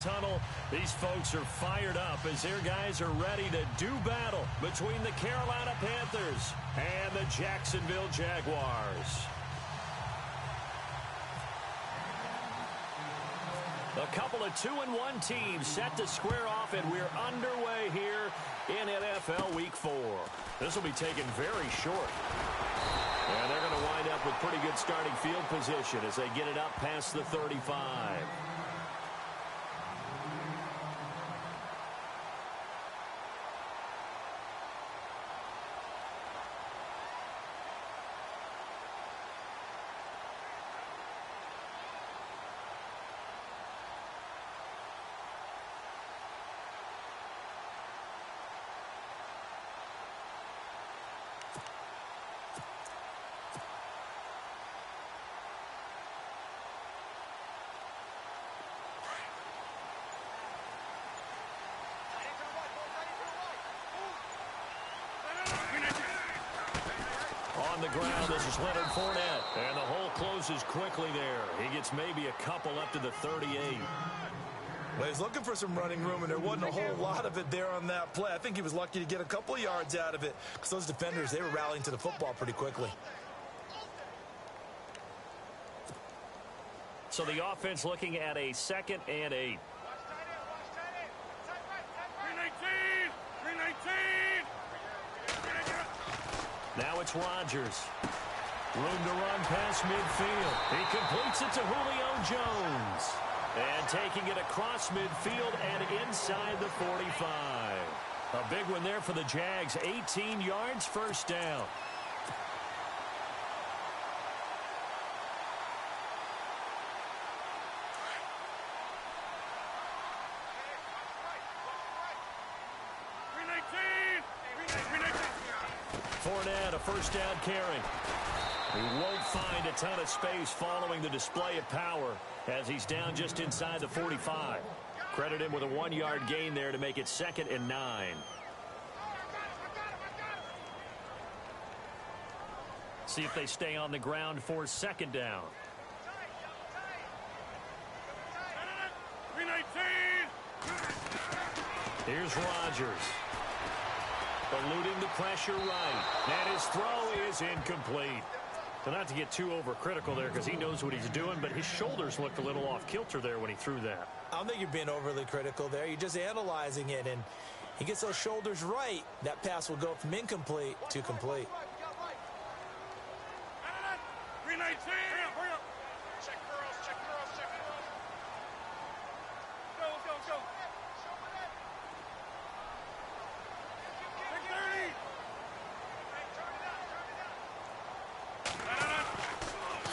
Tunnel. These folks are fired up as their guys are ready to do battle between the Carolina Panthers and the Jacksonville Jaguars. A couple of 2-1 teams set to square off, and we're underway here in NFL Week 4. This will be taken very short. And they're going to wind up with pretty good starting field position as they get it up past the 35. On the ground, this is Leonard Fournette. And the hole closes quickly there. He gets maybe a couple up to the 38. Well, he's looking for some running room, and there wasn't a whole lot of it there on that play. I think he was lucky to get a couple of yards out of it because those defenders, they were rallying to the football pretty quickly. So the offense looking at a 2nd and 8. Now it's Rodgers. Room to run past midfield. He completes it to Julio Jones. And taking it across midfield and inside the 45. A big one there for the Jags. 18 yards, first down. Fournette, a first down carry. He won't find a ton of space following the display of power as he's down just inside the 45. Credit him with a 1-yard gain there to make it 2nd and 9. See if they stay on the ground for 2nd down. Here's Rodgers. Eluding the pressure right. And his throw is incomplete. So not to get too overcritical there because he knows what he's doing, but his shoulders looked a little off kilter there when he threw that. I don't think you're being overly critical there. You're just analyzing it, and he gets those shoulders right. That pass will go from incomplete to complete.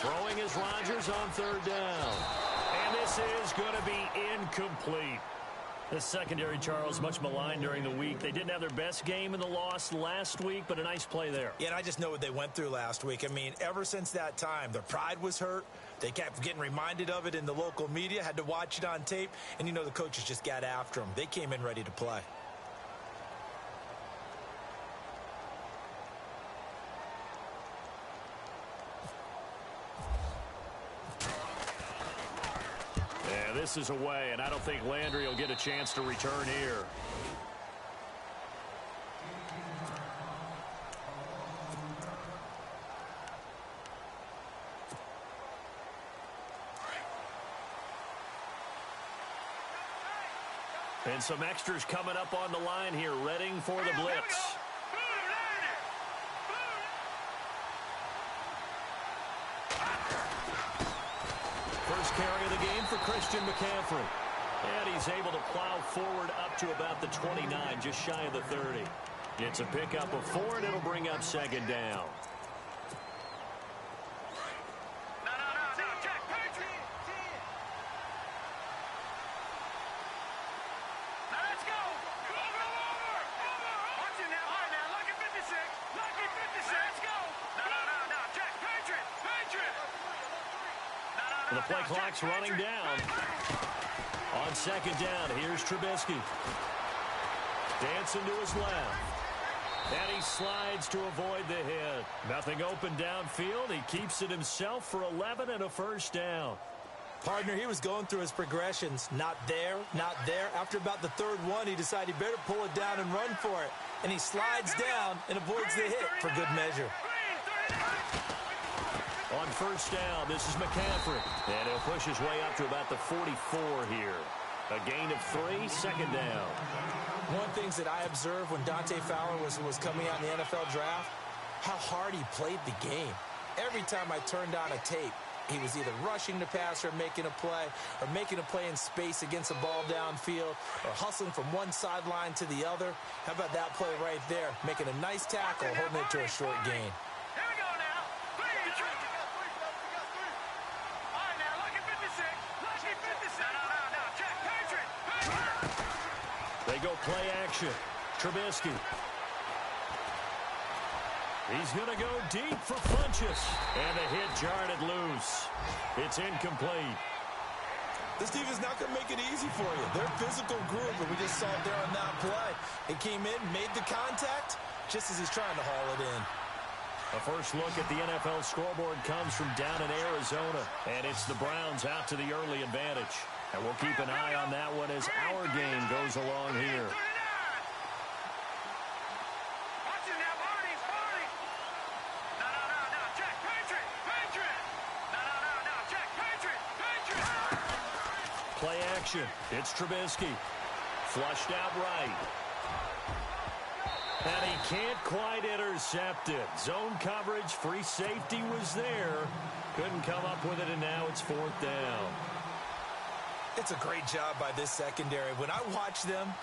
Throwing is Rodgers on 3rd down. And this is going to be incomplete. The secondary, Charles, much maligned during the week. They didn't have their best game in the loss last week, but a nice play there. Yeah, and I just know what they went through last week. I mean, ever since that time, their pride was hurt. They kept getting reminded of it in the local media, had to watch it on tape, and, you know, the coaches just got after them. They came in ready to play. This is away, and I don't think Landry will get a chance to return here. And some extras coming up on the line here, readying for the blitz. First carry of the game for Christian McCaffrey. And he's able to plow forward up to about the 29, just shy of the 30. It's a pickup of 4, and it'll bring up 2nd down. The play clock's running down. On 2nd down, here's Trubisky. Dancing to his left. And he slides to avoid the hit. Nothing open downfield. He keeps it himself for 11 and a first down. Partner, he was going through his progressions. Not there, not there. After about the third one, he decided he better pull it down and run for it. And he slides down and avoids the hit for good measure. On first down, this is McCaffrey. And he'll push his way up to about the 44 here. A gain of 3, second down. One of the things that I observed when Dante Fowler was coming out in the NFL draft, how hard he played the game. Every time I turned on a tape, he was either rushing the passer, making a play, or making a play in space against a ball downfield, or hustling from one sideline to the other. How about that play right there? Making a nice tackle, holding it to a short gain. Here we go now. All right, now, lucky 56. Lucky 56. No. Check. Patriot. They go play action. Trubisky. He's going to go deep for Funchess. And the hit jarred it loose. It's incomplete. This defense not going to make it easy for you. They're a physical group, and we just saw it there on that play. It came in, made the contact, just as he's trying to haul it in. A first look at the NFL scoreboard comes from down in Arizona. And it's the Browns out to the early advantage. And we'll keep an eye on that one as our game goes along here. Play action. It's Trubisky. Flushed out right. And he can't quite intercept it. Zone coverage, free safety was there. Couldn't come up with it, and now it's fourth down. It's a great job by this secondary. When I watch them,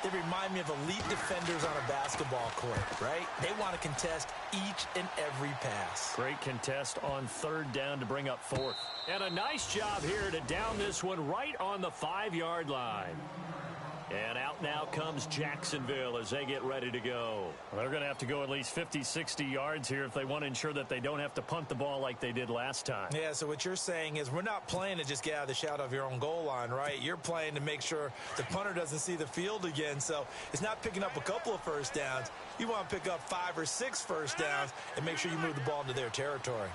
they remind me of elite defenders on a basketball court, right? They want to contest each and every pass. Great contest on third down to bring up fourth. And a nice job here to down this one right on the 5-yard line. And out now comes Jacksonville as they get ready to go. Well, they're going to have to go at least 50, 60 yards here if they want to ensure that they don't have to punt the ball like they did last time. Yeah, so what you're saying is we're not playing to just get out of the shadow of your own goal line, right? You're playing to make sure the punter doesn't see the field again. So it's not picking up a couple of first downs. You want to pick up 5 or 6 first downs and make sure you move the ball into their territory.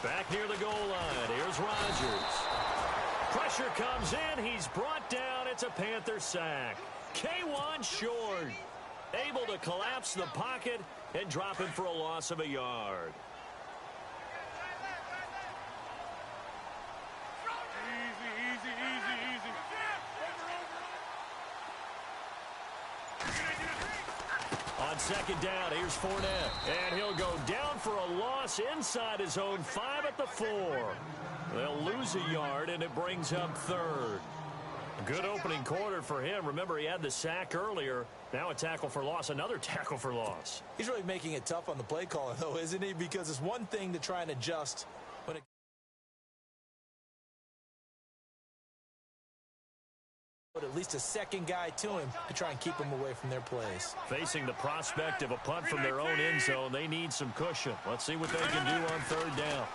Back near the goal line. Here's Rodgers. Pressure comes in. He's brought down. It's a Panther sack. K1 short. Able to collapse the pocket and drop him for a loss of a yard. On second down, here's Fournette. And he'll go down for a loss inside his own 5 at the 4. They'll lose a yard, and it brings up third. Good opening quarter for him. Remember, he had the sack earlier. Now a tackle for loss, another tackle for loss. He's really making it tough on the play caller, though, isn't he? Because it's one thing to try and adjust when it but at least a second guy to him to try and keep him away from their plays. Facing the prospect of a punt from their own end zone, they need some cushion. Let's see what they can do on third down.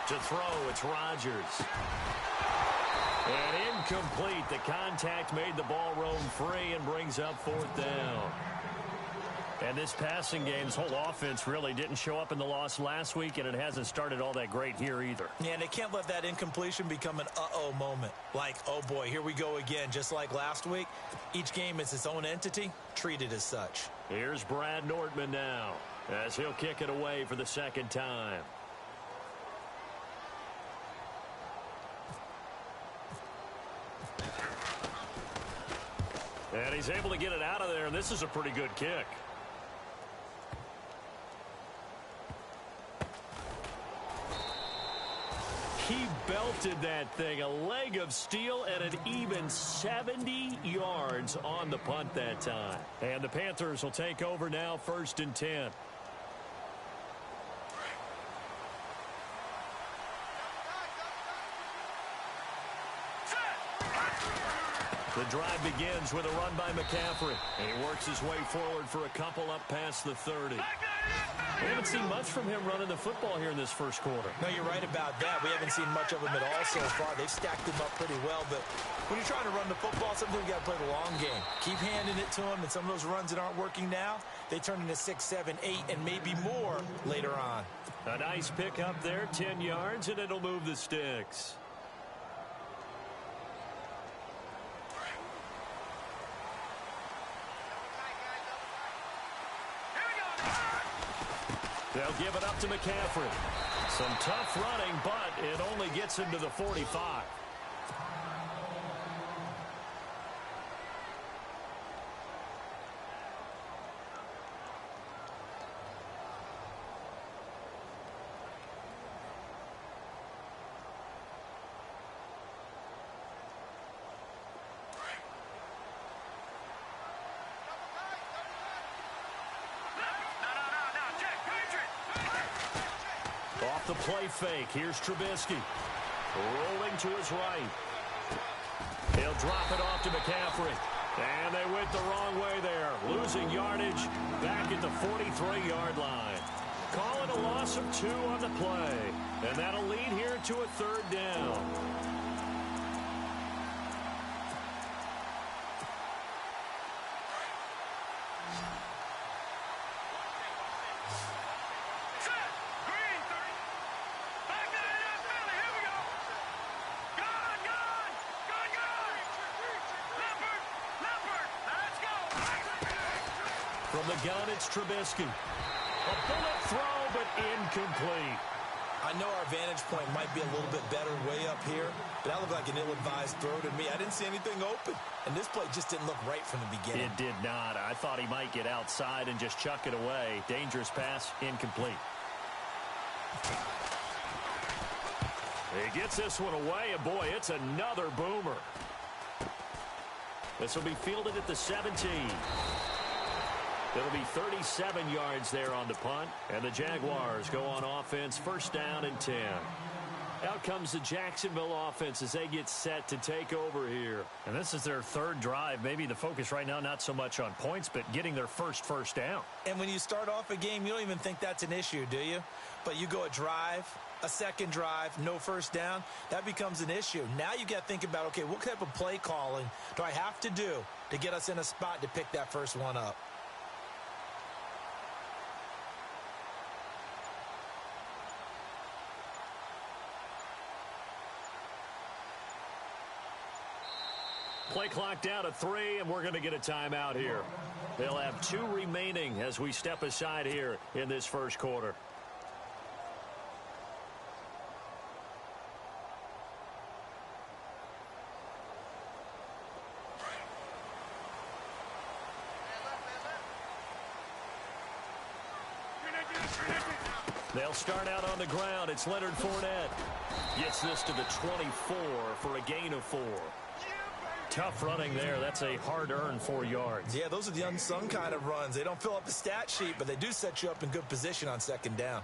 To throw, it's Rodgers. And incomplete. The contact made the ball roam free and brings up fourth down. And this passing game, this whole offense really didn't show up in the loss last week, and it hasn't started all that great here either. Yeah, and they can't let that incompletion become an uh-oh moment. Like, oh boy, here we go again. Just like last week, each game is its own entity, treated as such. Here's Brad Nortman now, as he'll kick it away for the second time. And he's able to get it out of there, and this is a pretty good kick. He belted that thing, a leg of steel, and an even 70 yards on the punt that time. And the Panthers will take over now, 1st and 10. The drive begins with a run by McCaffrey. And he works his way forward for a couple up past the 30. We haven't seen much from him running the football here in this first quarter. No, you're right about that. We haven't seen much of him at all so far. They've stacked him up pretty well, but when you're trying to run the football, sometimes you got to play the long game. Keep handing it to him, and some of those runs that aren't working now, they turn into 6, 7, 8, and maybe more later on. A nice pick up there, 10 yards, and it'll move the sticks. They'll give it up to McCaffrey. Some tough running, but it only gets him to the 45. Off the play fake. Here's Trubisky. Rolling to his right. He'll drop it off to McCaffrey. And they went the wrong way there. Losing yardage back at the 43-yard line. Calling a loss of 2 on the play. And that'll lead here to a 3rd down. From the gun, it's Trubisky. A bullet throw, but incomplete. I know our vantage point might be a little bit better way up here, but that looked like an ill-advised throw to me. I didn't see anything open, and this play just didn't look right from the beginning. It did not. I thought he might get outside and just chuck it away. Dangerous pass, incomplete. He gets this one away, and boy, it's another boomer. This will be fielded at the 17. It'll be 37 yards there on the punt, and the Jaguars go on offense, 1st down and 10. Out comes the Jacksonville offense as they get set to take over here. And this is their 3rd drive. Maybe the focus right now not so much on points, but getting their first down. And when you start off a game, you don't even think that's an issue, do you? But you go a drive, a 2nd drive, no 1st down, that becomes an issue. Now you got to think about, okay, what type of play calling do I have to do to get us in a spot to pick that first one up? Play clock down to 3, and we're going to get a timeout here. They'll have 2 remaining as we step aside here in this first quarter. They'll start out on the ground. It's Leonard Fournette. Gets this to the 24 for a gain of 4. Tough running there. That's a hard-earned 4 yards. Yeah, those are the unsung kind of runs. They don't fill up the stat sheet, but they do set you up in good position on 2nd down.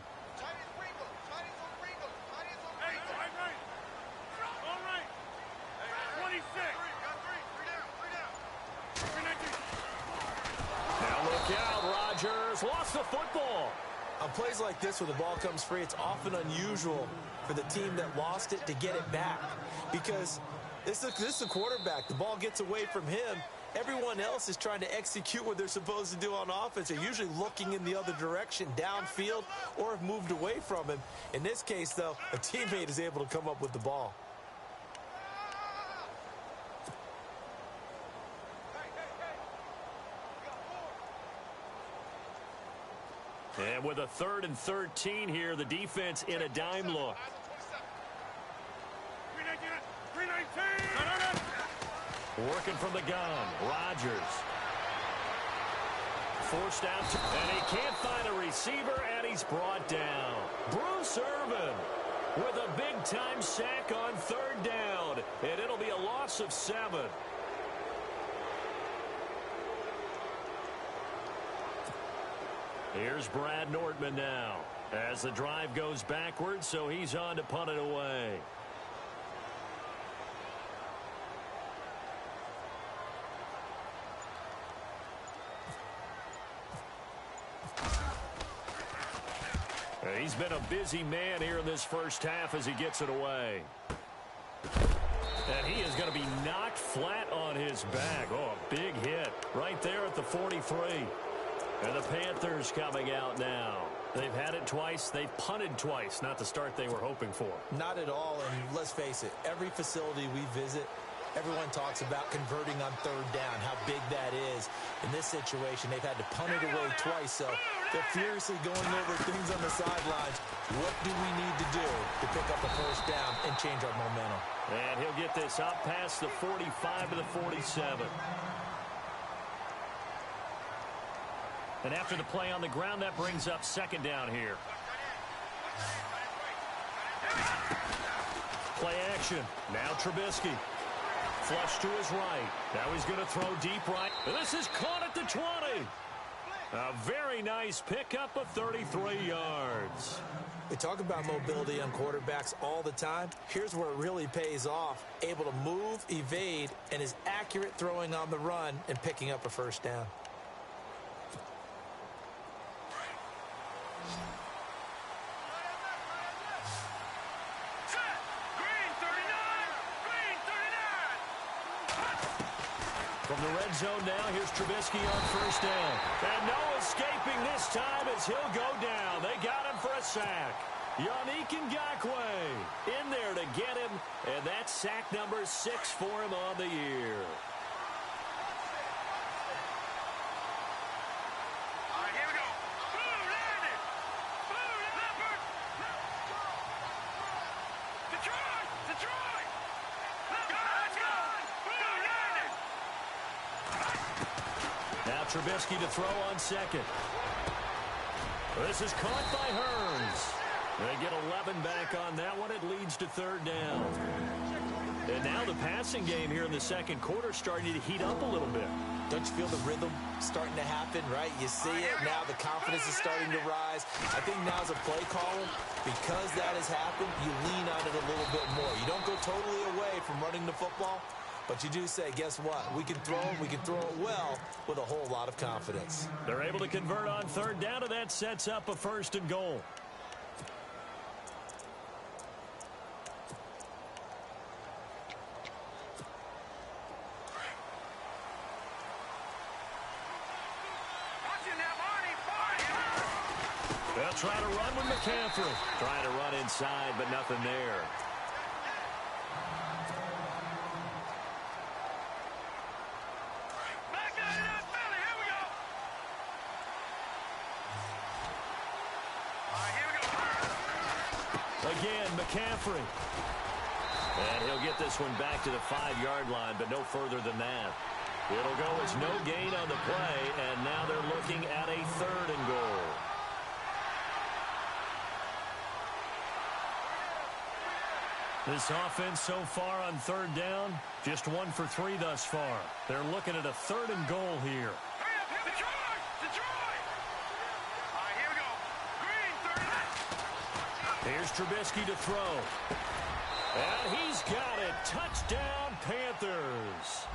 Now look out, Rodgers lost the football. On plays like this where the ball comes free, it's often unusual for the team that lost it to get it back because this is a quarterback. The ball gets away from him. Everyone else is trying to execute what they're supposed to do on offense. They're usually looking in the other direction, downfield, or have moved away from him. In this case, though, a teammate is able to come up with the ball. And with a 3rd and 13 here, the defense in a dime look. Working from the gun, Rodgers. Forced out, and he can't find a receiver, and he's brought down. Bruce Irvin with a big-time sack on 3rd down, and it'll be a loss of 7. Here's Brad Nordman now as the drive goes backwards, so he's on to punt it away. He's been a busy man here in this first half as he gets it away. And he is going to be knocked flat on his back. Oh, a big hit right there at the 43. And the Panthers coming out now. They've had it twice. They've punted twice. Not the start they were hoping for. Not at all, and let's face it, every facility we visit, everyone talks about converting on third down, how big that is. In this situation, they've had to punt it away twice, so they're furiously going over things on the sidelines. What do we need to do to pick up a first down and change our momentum? And he'll get this up past the 45 to the 47. And after the play on the ground, that brings up second down here. Play action. Now Trubisky. Flush to his right. Now he's going to throw deep right. And this is caught at the 20. A very nice pickup of 33 yards. We talk about mobility on quarterbacks all the time. Here's where it really pays off. Able to move, evade, and is accurate throwing on the run and picking up a first down. From the red zone now, here's Trubisky on first down. And no escaping this time as he'll go down. They got him for a sack. Yannick Ngakoue in there to get him, and that's sack number 6 for him on the year. All right, here we go. Blue landed. Blue leopard. Detroit. Detroit. Let's go. Blue landed. Now Trubisky to throw on second. This is caught by Hearns. They get 11 back on that one. It leads to third down. And now the passing game here in the second quarter starting to heat up a little bit. Don't you feel the rhythm starting to happen, right? You see it. Now the confidence is starting to rise. I think now as a play caller, because that has happened, you lean on it a little bit more. You don't go totally away from running the football, but you do say, guess what? We can throw it well with a whole lot of confidence. They're able to convert on third down, and that sets up a first and goal. They'll try to run with McCaffrey. Trying to run inside, but nothing there. Again, McCaffrey. And he'll get this one back to the 5-yard line, but no further than that. It'll go as no gain on the play, and now they're looking at a third and goal. This offense so far on third down, just 1 for 3 thus far. They're looking at a third and goal here. Here's Trubisky to throw. And he's got it. Touchdown, Panthers.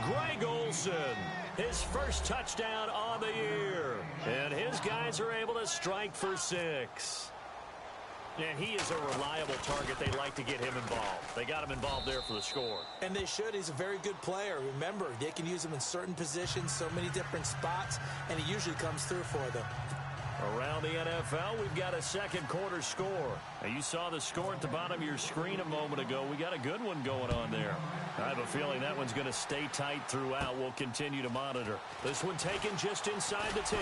Greg Olsen, his first touchdown on the year. And his guys are able to strike for 6. And he is a reliable target. They like to get him involved. They got him involved there for the score. And they should. He's a very good player. Remember, they can use him in certain positions, so many different spots, and he usually comes through for them. Around the NFL, we've got a second quarter score. Now, you saw the score at the bottom of your screen a moment ago. We got a good one going on there. I have a feeling that one's going to stay tight throughout. We'll continue to monitor. This one taken just inside the 10.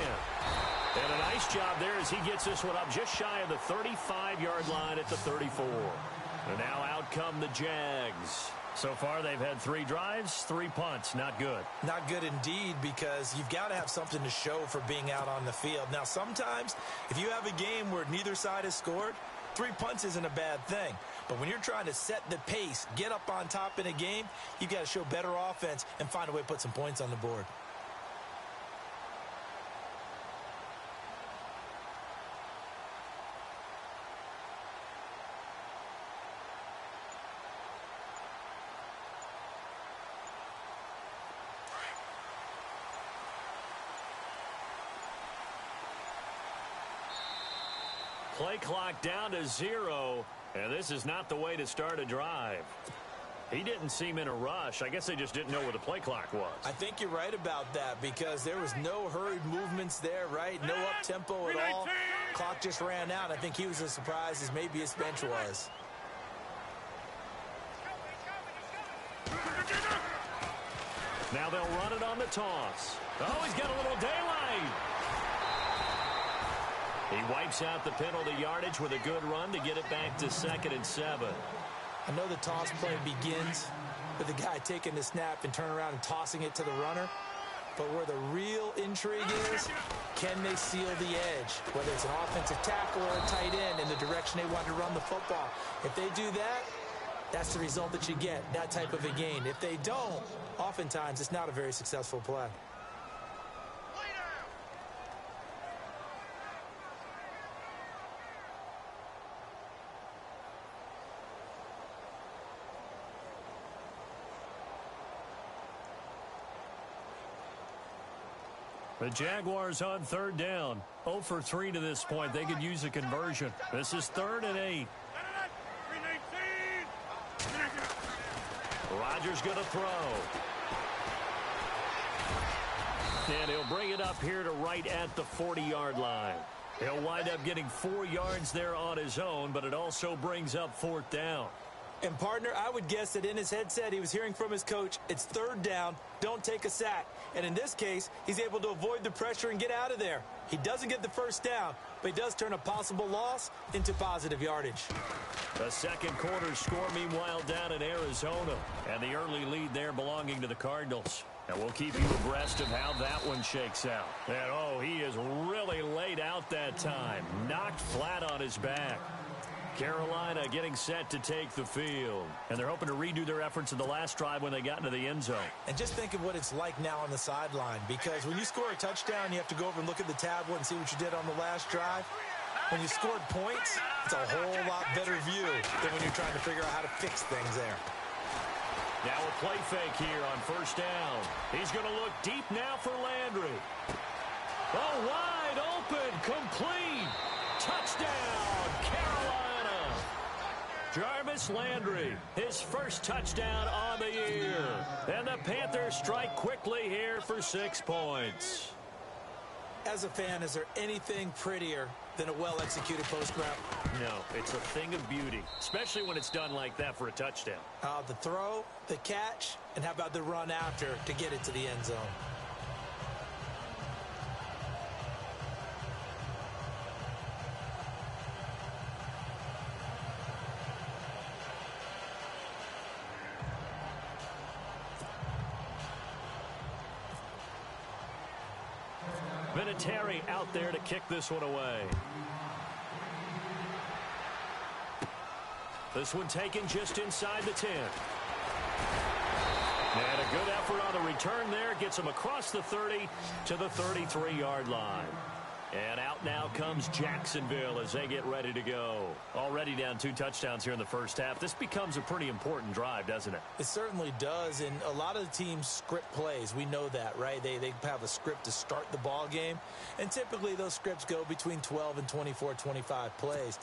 And a nice job there as he gets this one up just shy of the 35-yard line at the 34. And now out come the Jags. So far, they've had 3 drives, 3 punts. Not good. Not good indeed, because you've got to have something to show for being out on the field. Now, sometimes, if you have a game where neither side has scored, 3 punts isn't a bad thing. But when you're trying to set the pace, get up on top in a game, you've got to show better offense and find a way to put some points on the board. play clock down to 0, and this is not the way to start a drive. He didn't seem in a rush. I guess they just didn't know where the play clock was. I think you're right about that because there was no hurried movements there, right? No up-tempo at all. Clock just ran out. I think he was as surprised as maybe his bench was. Now they'll run it on the toss. Oh, he's got a little daylight. He wipes out the penalty yardage with a good run to get it back to 2nd and 7. I know the toss play begins with the guy taking the snap and turning around and tossing it to the runner. But where the real intrigue is, can they seal the edge? Whether it's an offensive tackle or a tight end in the direction they want to run the football. If they do that, that's the result that you get, that type of a gain. If they don't, oftentimes it's not a very successful play. The Jaguars on 3rd down. 0 for 3 to this point. They could use a conversion. This is 3rd and 8. Rodgers going to throw. And he'll bring it up here to right at the 40-yard line. He'll wind up getting 4 yards there on his own, but it also brings up 4th down. And, partner, I would guess that in his headset he was hearing from his coach, it's 3rd down, don't take a sack. And in this case, he's able to avoid the pressure and get out of there. He doesn't get the 1st down, but he does turn a possible loss into positive yardage. The second quarter score, meanwhile, down in Arizona. And the early lead there belonging to the Cardinals. And we'll keep you abreast of how that one shakes out. And, oh, he is really laid out that time. Knocked flat on his back. Carolina getting set to take the field. And they're hoping to redo their efforts in the last drive when they got into the end zone. And just think of what it's like now on the sideline. Because when you score a touchdown, you have to go over and look at the tablet and see what you did on the last drive. When you scored points, it's a whole lot better view than when you're trying to figure out how to fix things there. Now a play fake here on 1st down. He's going to look deep now for Landry. Oh, wide open, complete. Touchdown, Carolina. Jarvis Landry, his first touchdown on the year. And the Panthers strike quickly here for 6 points. As a fan, is there anything prettier than a well-executed post route? No, it's a thing of beauty, especially when it's done like that for a touchdown. The throw, the catch, and how about the run after to get it to the end zone? Vinatieri out there to kick this one away. This one taken just inside the 10. And a good effort on the return there. Gets him across the 30 to the 33-yard line. And out now comes Jacksonville as they get ready to go. Already down 2 touchdowns here in the first half. This becomes a pretty important drive, doesn't it? It certainly does, and a lot of the teams script plays. We know that, right? They have a script to start the ball game, and typically those scripts go between 12 and 24, 25 plays.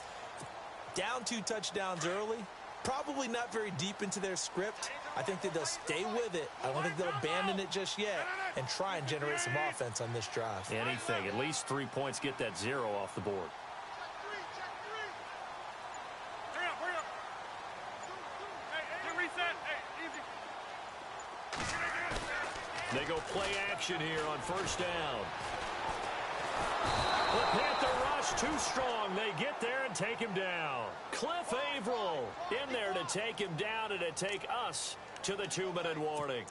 Down 2 touchdowns early, probably not very deep into their script. I think that they'll stay with it. I don't think they'll abandon it just yet and try and generate some offense on this drive. Anything. At least 3 points, get that 0 off the board. They go play action here on 1st down. The Panther rush too strong. They get there and take him down. Cliff Averill in there to take him down and to take us to the 2-minute warning.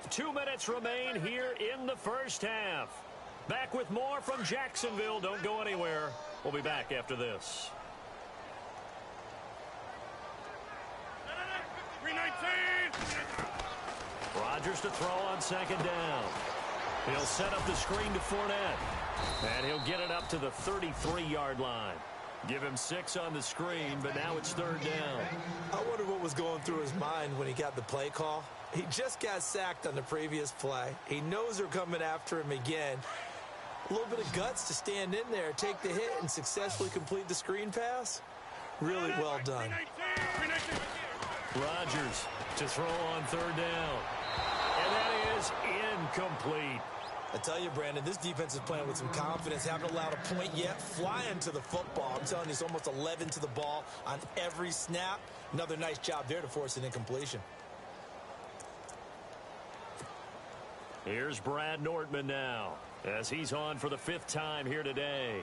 2 minutes remain here in the first half. Back with more from Jacksonville. Don't go anywhere. We'll be back after this. 319. Rodgers to throw on 2nd down. He'll set up the screen to Fournette. And he'll get it up to the 33-yard line. Give him 6 on the screen, but now it's 3rd down. I wonder what was going through his mind when he got the play call. He just got sacked on the previous play. He knows they're coming after him again. A little bit of guts to stand in there, take the hit, and successfully complete the screen pass. Really well done. Rodgers to throw on third down. And that is incomplete. I tell you, Brandon, this defense is playing with some confidence. Haven't allowed a point yet. Flying to the football. I'm telling you, it's almost 11 to the ball on every snap. Another nice job there to force an incompletion. Here's Brad Nortman now, as he's on for the 5th time here today.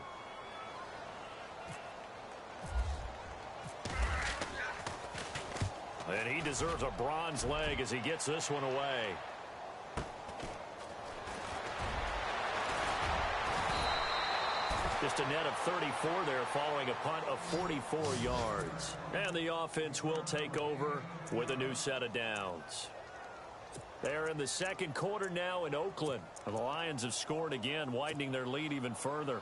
And he deserves a bronze leg as he gets this one away. Just a net of 34 there following a punt of 44 yards. And the offense will take over with a new set of downs. They're in the second quarter now in Oakland. The Lions have scored again, widening their lead even further.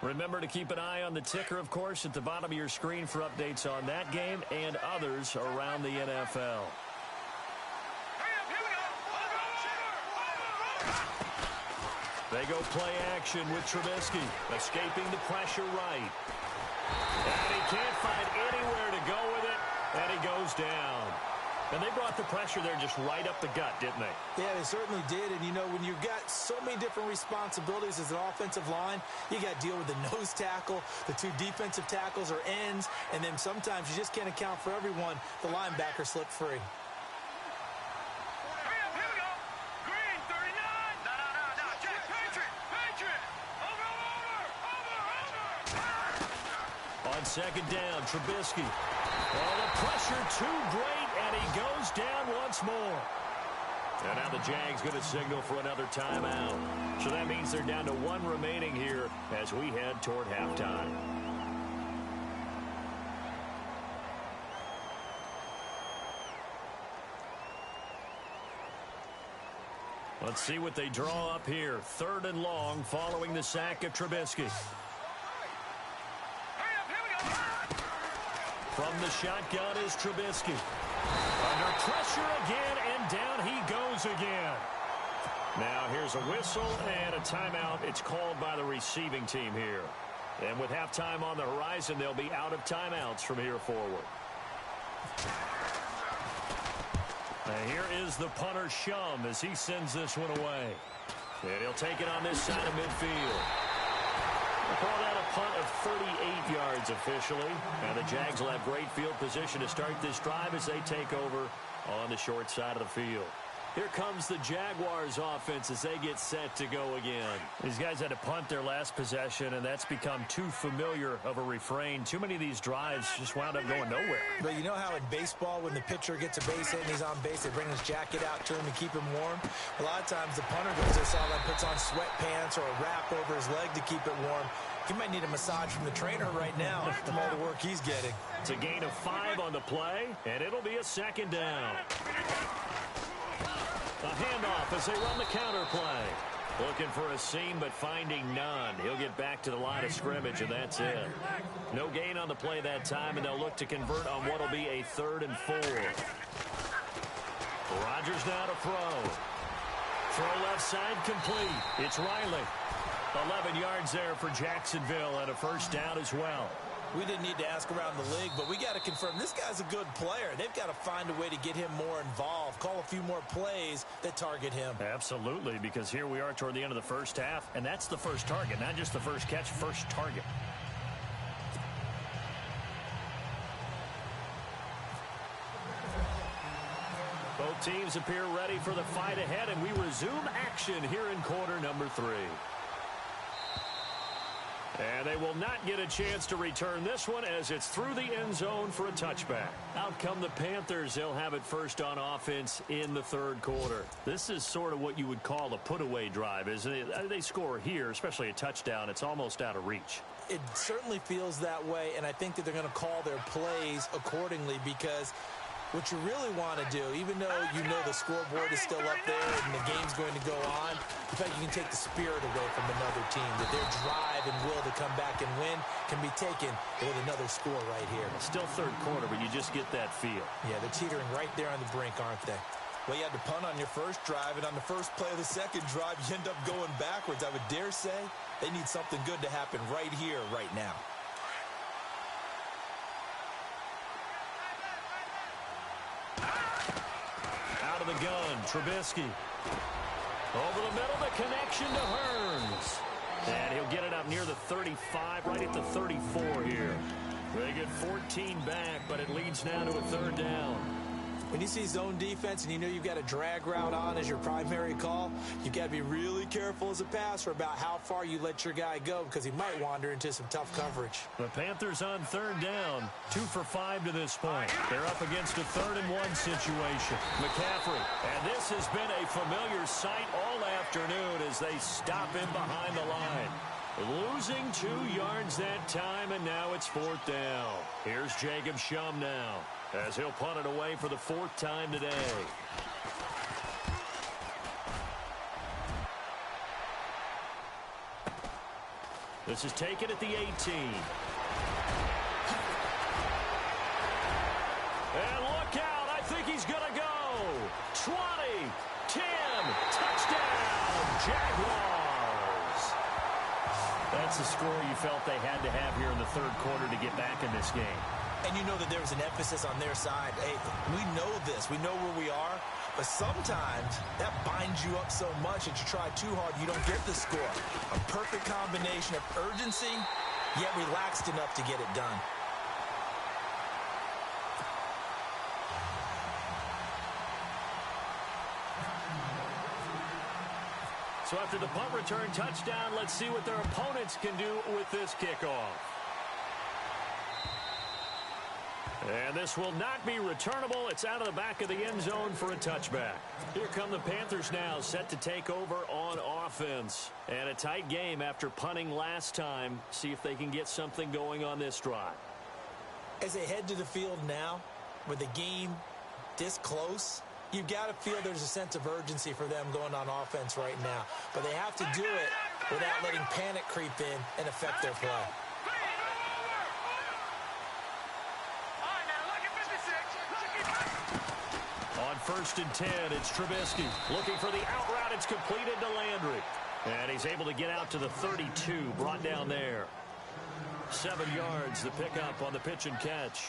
Remember to keep an eye on the ticker, of course, at the bottom of your screen for updates on that game and others around the NFL. They go play action with Trubisky, escaping the pressure right. And he can't find anywhere to go with it, and he goes down. And they brought the pressure there just right up the gut, didn't they? Yeah, they certainly did. And, you know, when you've got so many different responsibilities as an offensive line, you got to deal with the nose tackle, the 2 defensive tackles or ends, and then sometimes you just can't account for everyone. The linebacker slipped free. On second down, Trubisky. Oh, the pressure too great, and he goes down once more. And now the Jags going to signal for another timeout. So that means they're down to 1 remaining here as we head toward halftime. Let's see what they draw up here. 3rd and long following the sack of Trubisky. From the shotgun is Trubisky. Under pressure again, and down he goes again. Now here's a whistle and a timeout. It's called by the receiving team here. And with halftime on the horizon, they'll be out of timeouts from here forward. And here is the punter, Shum, as he sends this one away. And he'll take it on this side of midfield. We'll call that a punt of 38 yards officially. And the Jags will have great field position to start this drive as they take over on the short side of the field. Here comes the Jaguars offense as they get set to go again. These guys had to punt their last possession, and that's become too familiar of a refrain. Too many of these drives just wound up going nowhere. But you know how in baseball, when the pitcher gets a base hit and he's on base, they bring his jacket out to him to keep him warm? A lot of times the punter goes this all and puts on sweatpants or a wrap over his leg to keep it warm. He might need a massage from the trainer right now from all the work he's getting. It's a gain of 5 on the play, and it'll be a second down. A handoff as they run the counter play. Looking for a seam, but finding none. He'll get back to the line of scrimmage, and that's it. No gain on the play that time, and they'll look to convert on what will be a 3rd and 4. Rodgers now to throw. Throw left side complete. It's Riley. 11 yards there for Jacksonville, and a first down as well. We didn't need to ask around the league, but we got to confirm this guy's a good player. They've got to find a way to get him more involved, call a few more plays that target him. Absolutely, because here we are toward the end of the first half, and that's the first target, not just the first catch, first target. Both teams appear ready for the fight ahead, and we resume action here in quarter number 3. And they will not get a chance to return this one as it's through the end zone for a touchback. Out come the Panthers. They'll have it first on offense in the 3rd quarter. This is sort of what you would call a put-away drive, isn't it? They score here, especially a touchdown. It's almost out of reach. It certainly feels that way, and I think that they're going to call their plays accordingly because what you really want to do, even though you know the scoreboard is still up there and the game's going to go on, in fact, you can take the spirit away from another team, that their drive and will to come back and win can be taken with another score right here. Still 3rd quarter, but you just get that feel. Yeah, they're teetering right there on the brink, aren't they? Well, you had to punt on your first drive, and on the first play of the second drive, you end up going backwards. I would dare say they need something good to happen right here, right now. Out of the gun, Trubisky. Over the middle, the connection to Hearns. And he'll get it up near the 35, right at the 34 here. They get 14 back, but it leads now to a third down. When you see zone defense and you know you've got a drag route on as your primary call, you've got to be really careful as a passer about how far you let your guy go because he might wander into some tough coverage. The Panthers on third down, 2 for 5 to this point. They're up against a 3rd-and-1 situation. McCaffrey, and this has been a familiar sight all afternoon as they stop him behind the line. Losing 2 yards that time, and now it's 4th down. Here's Jacob Shum now, as he'll punt it away for the 4th time today. This is taken at the 18. And look out, I think he's going to go. 20, 10, touchdown, Jaguars. That's the score you felt they had to have here in the 3rd quarter to get back in this game. And you know that there was an emphasis on their side. Hey, we know this. We know where we are. But sometimes that binds you up so much that you try too hard, you don't get the score. A perfect combination of urgency, yet relaxed enough to get it done. So after the punt return touchdown, let's see what their opponents can do with this kickoff. And this will not be returnable. It's out of the back of the end zone for a touchback. Here come the Panthers now, set to take over on offense. And a tight game after punting last time. See if they can get something going on this drive. As they head to the field now, with the game this close, you've got to feel there's a sense of urgency for them going on offense right now. But they have to do it without letting panic creep in and affect their play. On 1st and 10, it's Trubisky. Looking for the out route. It's completed to Landry. And he's able to get out to the 32, brought down there. 7 yards, the pickup on the pitch and catch.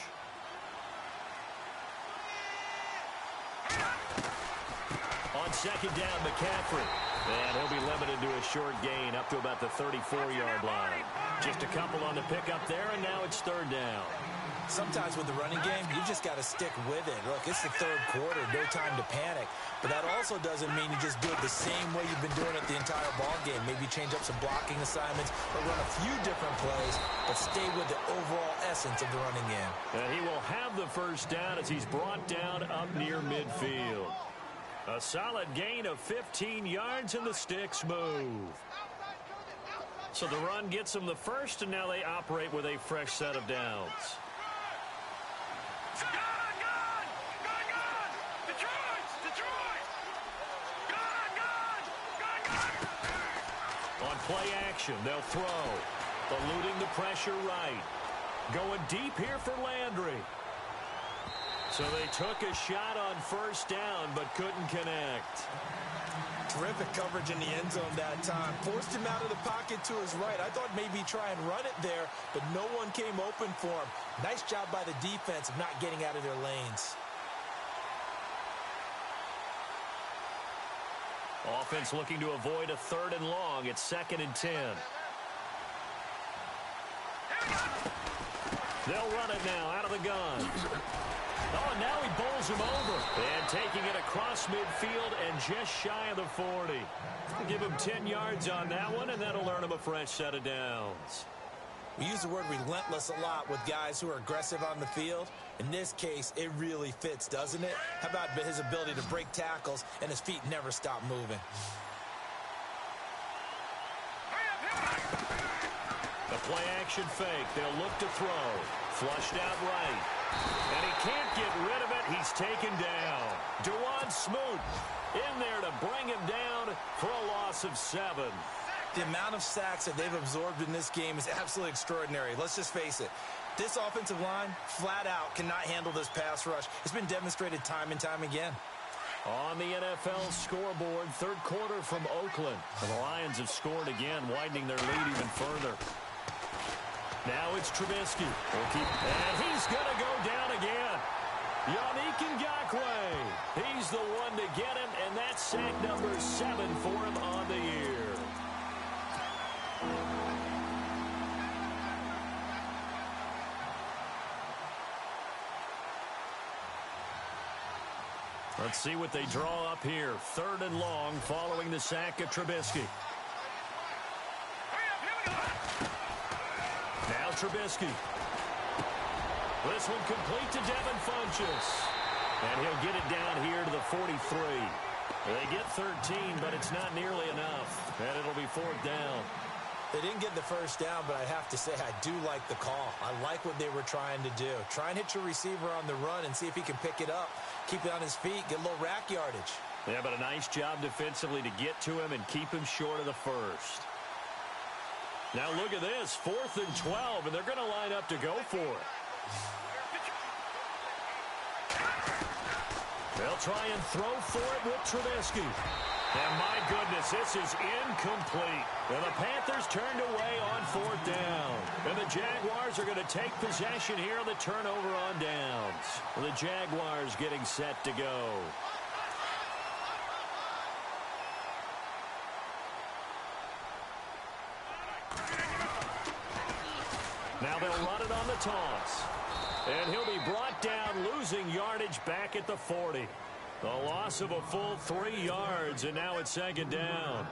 On 2nd down, McCaffrey. And he'll be limited to a short gain up to about the 34-yard line. Just a couple on the pickup there, and now it's 3rd down. Sometimes with the running game, you just got to stick with it. Look, it's the 3rd quarter, no time to panic. But that also doesn't mean you just do it the same way you've been doing it the entire ball game. Maybe change up some blocking assignments or run a few different plays, but stay with the overall essence of the running game. And he will have the 1st down as he's brought down up near midfield. A solid gain of 15 yards, and the sticks move. So the run gets them the 1st, and now they operate with a fresh set of downs. On play action, they'll throw. Eluding the pressure right. Going deep here for Landry. So they took a shot on 1st down, but couldn't connect. Terrific coverage in the end zone that time. Forced him out of the pocket to his right. I thought maybe try and run it there, but no one came open for him. Nice job by the defense of not getting out of their lanes. Offense looking to avoid a 3rd and long. It's 2nd and 10. They'll run it now out of the gun. Oh, now he bowls him over. And taking it across midfield and just shy of the 40. Give him 10 yards on that one, and that'll earn him a fresh set of downs. We use the word relentless a lot with guys who are aggressive on the field. In this case, it really fits, doesn't it? How about his ability to break tackles and his feet never stop moving? The play action fake. They'll look to throw. Flushed out right. And he can't get rid of it. He's taken down. Dewan Smoot in there to bring him down for a loss of 7. The amount of sacks that they've absorbed in this game is absolutely extraordinary. Let's just face it. This offensive line, flat out, cannot handle this pass rush. It's been demonstrated time and time again. On the NFL scoreboard, third quarter from Oakland. The Lions have scored again, widening their lead even further. Now it's Trubisky. And he's going to go down again. Yannick Ngakoue. He's the one to get him, and that's sack number 7 for him on the year. Let's see what they draw up here. 3rd and long following the sack of Trubisky. Now Trubisky. This one complete to Devin Funchess. And he'll get it down here to the 43. They get 13, but it's not nearly enough. And it'll be 4th down. They didn't get the first down, but I have to say I do like the call. I like what they were trying to do. Try and hit your receiver on the run and see if he can pick it up. Keep it on his feet, get a little rack yardage. Yeah, but a nice job defensively to get to him and keep him short of the first. Now look at this, 4th and 12, and they're going to line up to go for it. They'll try and throw for it with Trubisky. And my goodness, this is incomplete. And the Panthers turned away on 4th down. And the Jaguars are going to take possession here on the turnover on downs. The Jaguars getting set to go. Now they'll run it on the toss. And he'll be brought down, losing yardage back at the 40. The loss of a full 3 yards, and now it's 2nd down.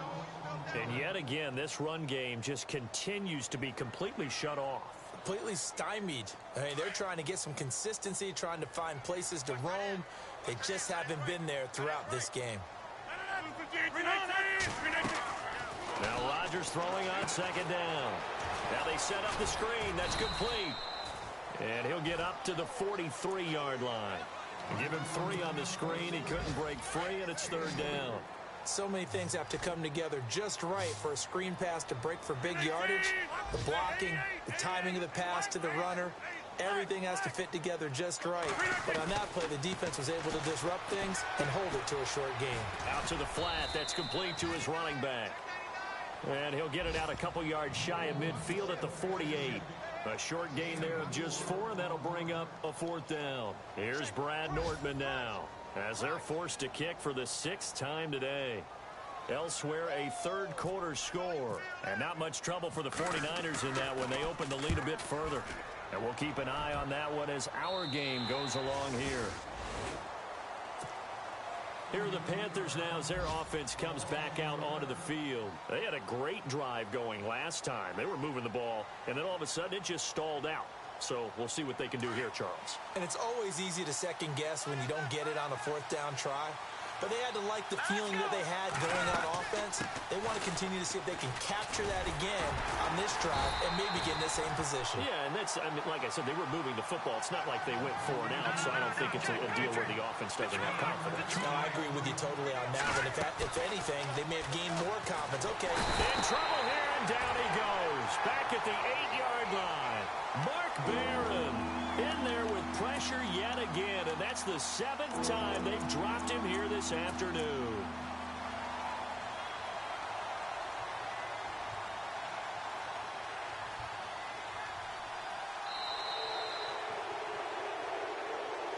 And yet again, this run game just continues to be completely shut off. Completely stymied. I mean, they're trying to get some consistency, trying to find places to roam. They just haven't been there throughout this game. Now Rodgers throwing on 2nd down. Now they set up the screen. That's complete. And he'll get up to the 43-yard line. Give him 3 on the screen. He couldn't break free, and it's 3rd down. So many things have to come together just right for a screen pass to break for big yardage. The blocking, the timing of the pass to the runner, everything has to fit together just right. But on that play, the defense was able to disrupt things and hold it to a short game. Out to the flat. That's complete to his running back. And he'll get it out a couple yards shy of midfield at the 48. A short gain there of just 4, and that'll bring up a 4th down. Here's Brad Nordman now, as they're forced to kick for the 6th time today. Elsewhere, a 3rd quarter score. And not much trouble for the 49ers in that one. They open the lead a bit further. And we'll keep an eye on that one as our game goes along here. Here are the Panthers now as their offense comes back out onto the field. They had a great drive going last time. They were moving the ball, and then all of a sudden it just stalled out. So we'll see what they can do here, Charles. And it's always easy to second guess when you don't get it on a 4th down try. But they had to like the feeling that they had going on offense. They want to continue to see if they can capture that again on this drive and maybe get in the same position. Yeah, and that's, I mean, like I said, they were moving the football. It's not like they went 4 and out, so I don't think it's a deal where the offense doesn't have confidence. No, I agree with you totally on that one. If anything, they may have gained more confidence. Okay. In trouble here, and down he goes. Back at the 8-yard line. Mark Barron in there with pressure yet again, and that's the 7th time they've dropped him here this afternoon.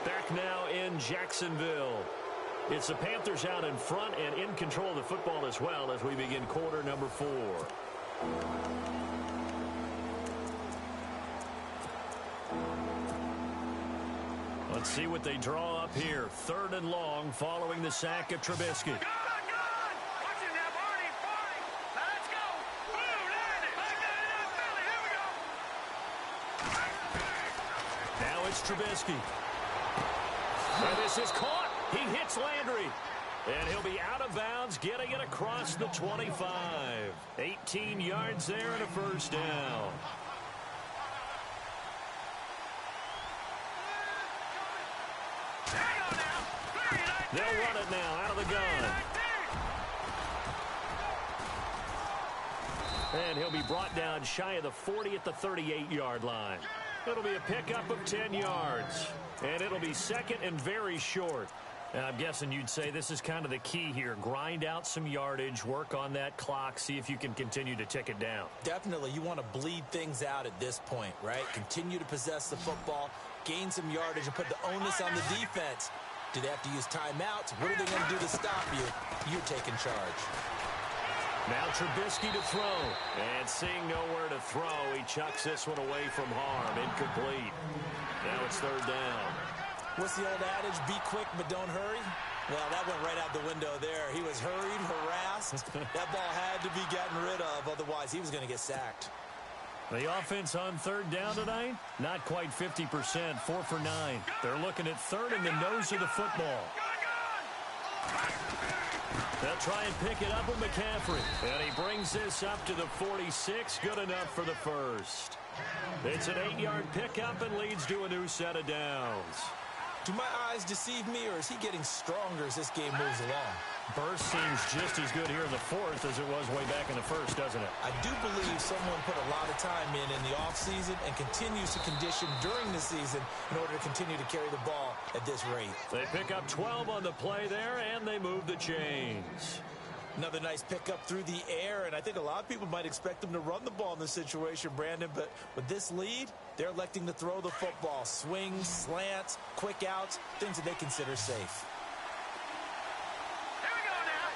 Back now in Jacksonville. It's the Panthers out in front and in control of the football as well as we begin quarter number 4. Let's see what they draw up here. 3rd and long following the sack of Trubisky. Now it's Trubisky. And this is caught. He hits Landry. And he'll be out of bounds, getting it across the 25. 18 yards there and a 1st down. They'll run it now out of the gun. And he'll be brought down shy of the 40 at the 38-yard line. It'll be a pickup of 10 yards. And it'll be 2nd and very short. And I'm guessing you'd say this is kind of the key here. Grind out some yardage, work on that clock, see if you can continue to tick it down. Definitely, you want to bleed things out at this point, right? Continue to possess the football, gain some yardage, and put the onus on the defense. Do they have to use timeouts? What are they going to do to stop you? You're taking charge. Now Trubisky to throw. And seeing nowhere to throw, he chucks this one away from harm. Incomplete. Now it's third down. What's the old adage? Be quick, but don't hurry. Well, that went right out the window there. He was hurried, harassed. That ball had to be gotten rid of. Otherwise, he was going to get sacked. The offense on third down tonight, not quite 50%, 4 for 9. They're looking at third in the nose of the football. They'll try and pick it up with McCaffrey. And he brings this up to the 46. Good enough for the first. It's an 8-yard pickup and leads to a new set of downs. Do my eyes deceive me, or is he getting stronger as this game moves along? Burst seems just as good here in the fourth as it was way back in the first, doesn't it? I do believe someone put a lot of time in the offseason and continues to condition during the season in order to continue to carry the ball at this rate. They pick up 12 on the play there, and they move the chains. Another nice pickup through the air, and I think a lot of people might expect them to run the ball in this situation, Brandon, but with this lead, they're electing to throw the football. Swings, slants, quick outs, things that they consider safe. Here we go now.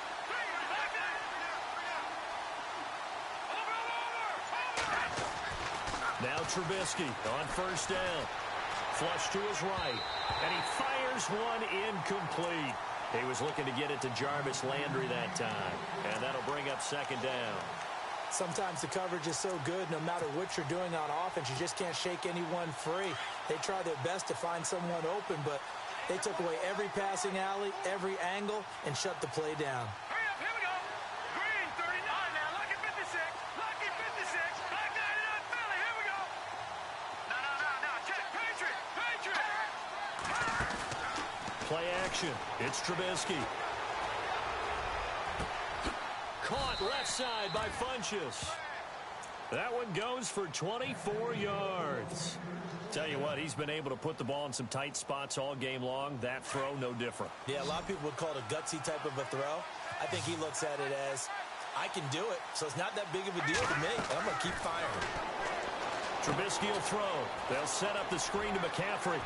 Over. Now Trubisky on first down. Flush to his right, and he fires one incomplete. He was looking to get it to Jarvis Landry that time, and that'll bring up second down. Sometimes the coverage is so good, no matter what you're doing on offense, you just can't shake anyone free. They try their best to find someone open, but they took away every passing alley, every angle, and shut the play down. Hurry up, here we go. Green, 39 now. Lucky 56. Lucky 56. Black 99 Philly. Here we go. No. Check. Patriot. Play action. It's Trubisky. Caught left side by Funchess. That one goes for 24 yards. Tell you what, he's been able to put the ball in some tight spots all game long. That throw, no different. Yeah, a lot of people would call it a gutsy type of a throw. I think he looks at it as, I can do it, so it's not that big of a deal to me. I'm going to keep firing. Trubisky will throw. They'll set up the screen to McCaffrey.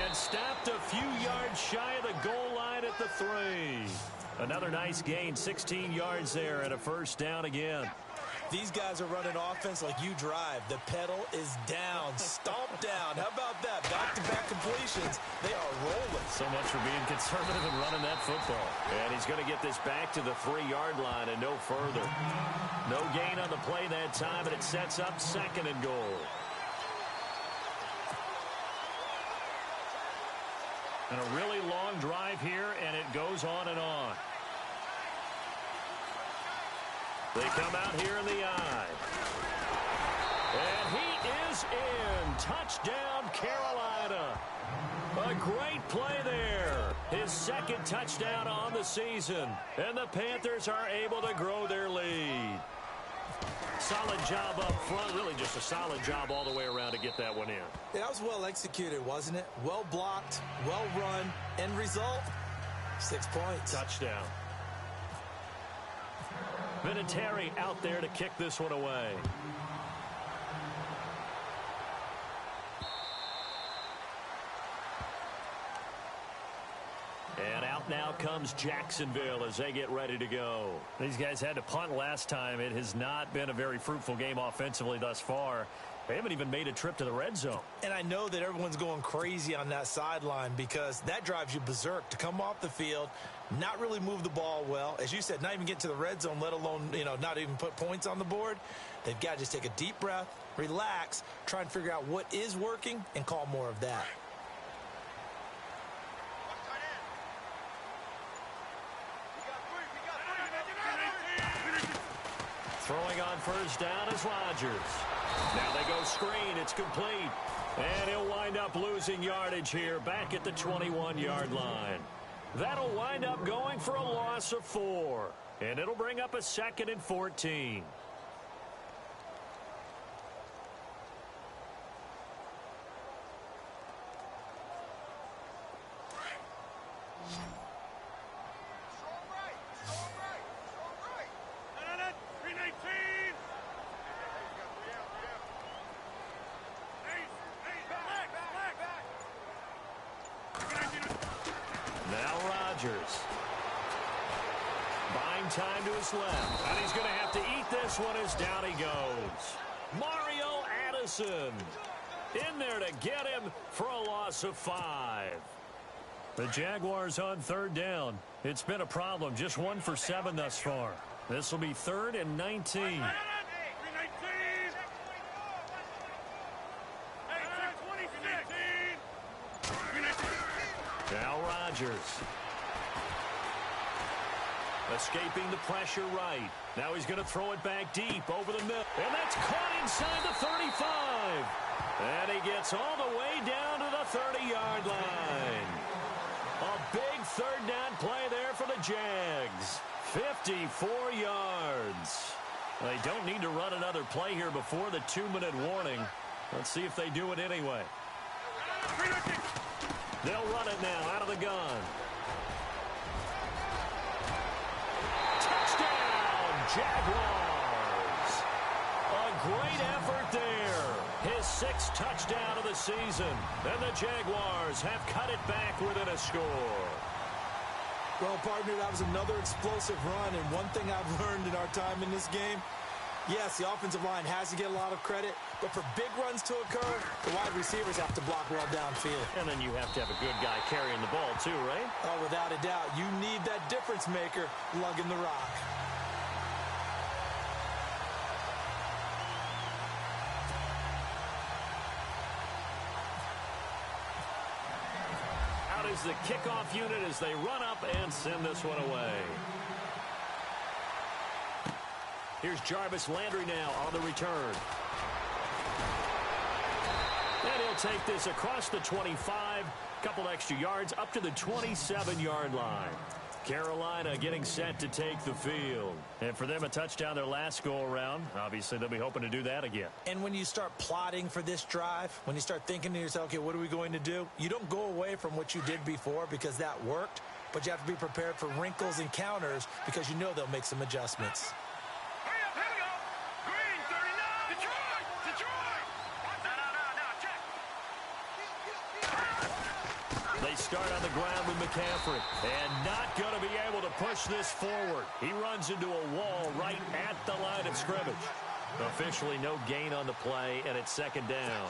And stopped a few yards shy of the goal line at the 3. Another nice gain, 16 yards there, and a first down again. These guys are running offense like you drive. The pedal is down, stomped down. How about that? Back-to-back completions. They are rolling. So much for being conservative and running that football. And he's going to get this back to the 3-yard line and no further. No gain on the play that time, and it sets up second and goal. And a really long drive here, and it goes on and on. They come out here in the eye. And he is in. Touchdown, Carolina. A great play there. His second touchdown on the season. And the Panthers are able to grow their lead. Solid job up front. Really just a solid job all the way around to get that one in. Yeah, that was well executed, wasn't it? Well blocked, well run. End result, 6 points. Touchdown. Vinatieri out there to kick this one away. And out now comes Jacksonville as they get ready to go. These guys had to punt last time. It has not been a very fruitful game offensively thus far. They haven't even made a trip to the red zone. And I know that everyone's going crazy on that sideline because that drives you berserk to come off the field, not really move the ball well. As you said, not even get to the red zone, let alone, not even put points on the board. They've got to just take a deep breath, relax, try and figure out what is working and call more of that. Throwing on first down is Rodgers. Now they go screen. It's complete. And he'll wind up losing yardage here back at the 21-yard line. That'll wind up going for a loss of 4. And it'll bring up a 2nd and 14. Rodgers. Buying time to his left. And he's going to have to eat this one as down he goes. Mario Addison in there to get him for a loss of 5. The Jaguars on third down. It's been a problem. Just 1 for 7 thus far. This will be 3rd and 19. Now Rodgers. Escaping the pressure right. Now he's going to throw it back deep over the middle. And that's caught inside the 35. And he gets all the way down to the 30-yard line. A big third down play there for the Jags. 54 yards. They don't need to run another play here before the 2-minute warning. Let's see if they do it anyway. They'll run it now out of the gun. Touchdown, Jaguars. A great effort there. His 6th touchdown of the season. And the Jaguars have cut it back within a score. Well, partner, that was another explosive run, and one thing I've learned in our time in this game, yes, the offensive line has to get a lot of credit, but for big runs to occur, the wide receivers have to block well downfield. And then you have to have a good guy carrying the ball too, right? Oh, without a doubt. You need that difference maker lugging the rock. Out is the kickoff unit as they run up and send this one away. Here's Jarvis Landry now on the return. And he'll take this across the 25, couple extra yards up to the 27-yard line. Carolina getting set to take the field. And for them, a touchdown their last go-around. Obviously, they'll be hoping to do that again. And when you start plotting for this drive, when you start thinking to yourself, okay, what are we going to do? You don't go away from what you did before because that worked, but you have to be prepared for wrinkles and counters because you know they'll make some adjustments. They start on the ground with McCaffrey, and not going to be able to push this forward. He runs into a wall right at the line of scrimmage. Officially no gain on the play, and it's 2nd down.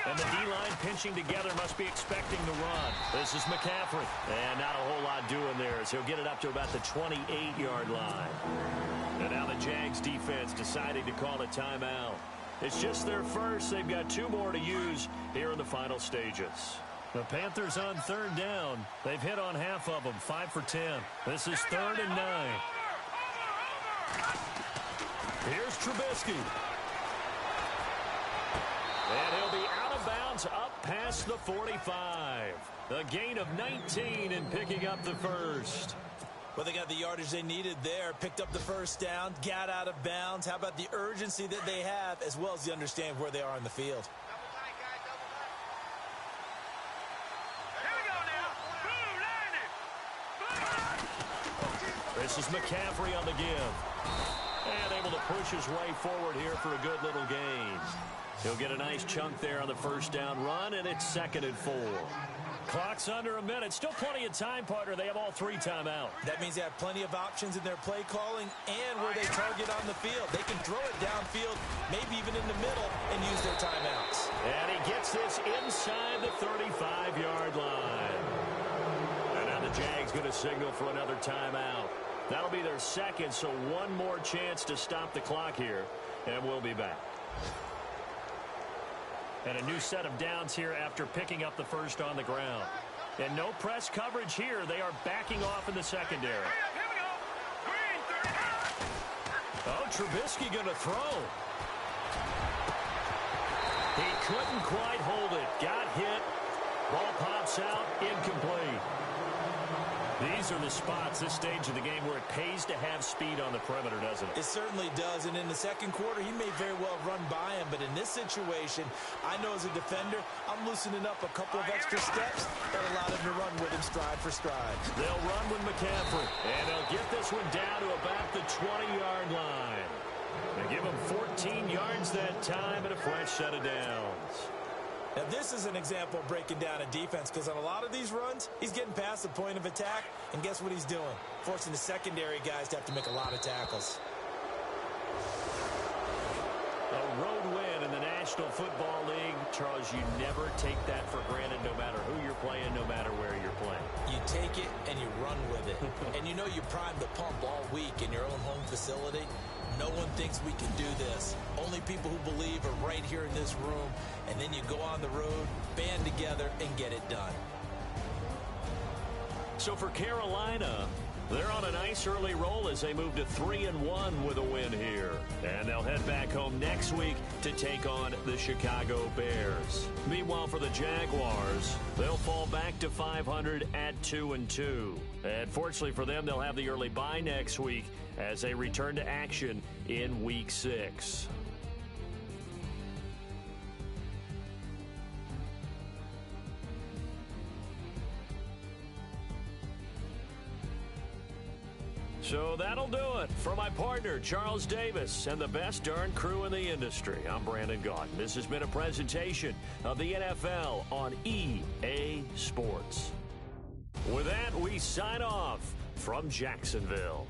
And the D-line pinching together must be expecting the run. This is McCaffrey. And not a whole lot doing there as he'll get it up to about the 28-yard line. And now the Jags defense deciding to call a timeout. It's just their first. They've got 2 more to use here in the final stages. The Panthers on 3rd down. They've hit on half of them, 5 for 10. This is 3rd and 9. Here's Trubisky. And he'll be out of bounds up past the 45. A gain of 19 in picking up the first. Well, they got the yardage they needed there, picked up the first down, got out of bounds. How about the urgency that they have as well as the understanding where they are on the field? This is McCaffrey on the give. And able to push his way forward here for a good little gain. He'll get a nice chunk there on the first down run, and it's 2nd and 4. Clock's under a minute. Still plenty of time, partner. They have all 3 timeouts. That means they have plenty of options in their play calling and where they target on the field. They can throw it downfield, maybe even in the middle, and use their timeouts. And he gets this inside the 35-yard line. And now the Jags going to signal for another timeout. That'll be their 2nd, so 1 more chance to stop the clock here, and we'll be back. And a new set of downs here after picking up the first on the ground. And no press coverage here. They are backing off in the secondary. Oh, Trubisky going to throw. He couldn't quite hold it. Got hit. Ball pops out. Incomplete. These are the spots, this stage of the game, where it pays to have speed on the perimeter, doesn't it? It certainly does, and in the second quarter, he may very well run by him, but in this situation, I know as a defender, I'm loosening up a couple of extra steps that allowed him to run with him stride for stride. They'll run with McCaffrey, and they'll get this one down to about the 20-yard line. They give him 14 yards that time and a fresh set of downs. Now, this is an example of breaking down a defense, because on a lot of these runs, he's getting past the point of attack, and guess what he's doing? Forcing the secondary guys to have to make a lot of tackles. A road win in the National Football League. Charles, you never take that for granted, no matter who you're playing, no matter where you're playing. You take it and you run with it. And you know you primed the pump all week in your own home facility. No one thinks we can do this. Only people who believe are right here in this room. And then you go on the road, band together, and get it done. So for Carolina, they're on a nice early roll as they move to 3-1 with a win here. And they'll head back home next week to take on the Chicago Bears. Meanwhile, for the Jaguars, they'll fall back to 500 at 2-2. And fortunately for them, they'll have the early bye next week as they return to action in Week 6. So that'll do it. For my partner, Charles Davis, and the best darn crew in the industry, I'm Brandon Gaudin. This has been a presentation of the NFL on EA Sports. With that, we sign off from Jacksonville.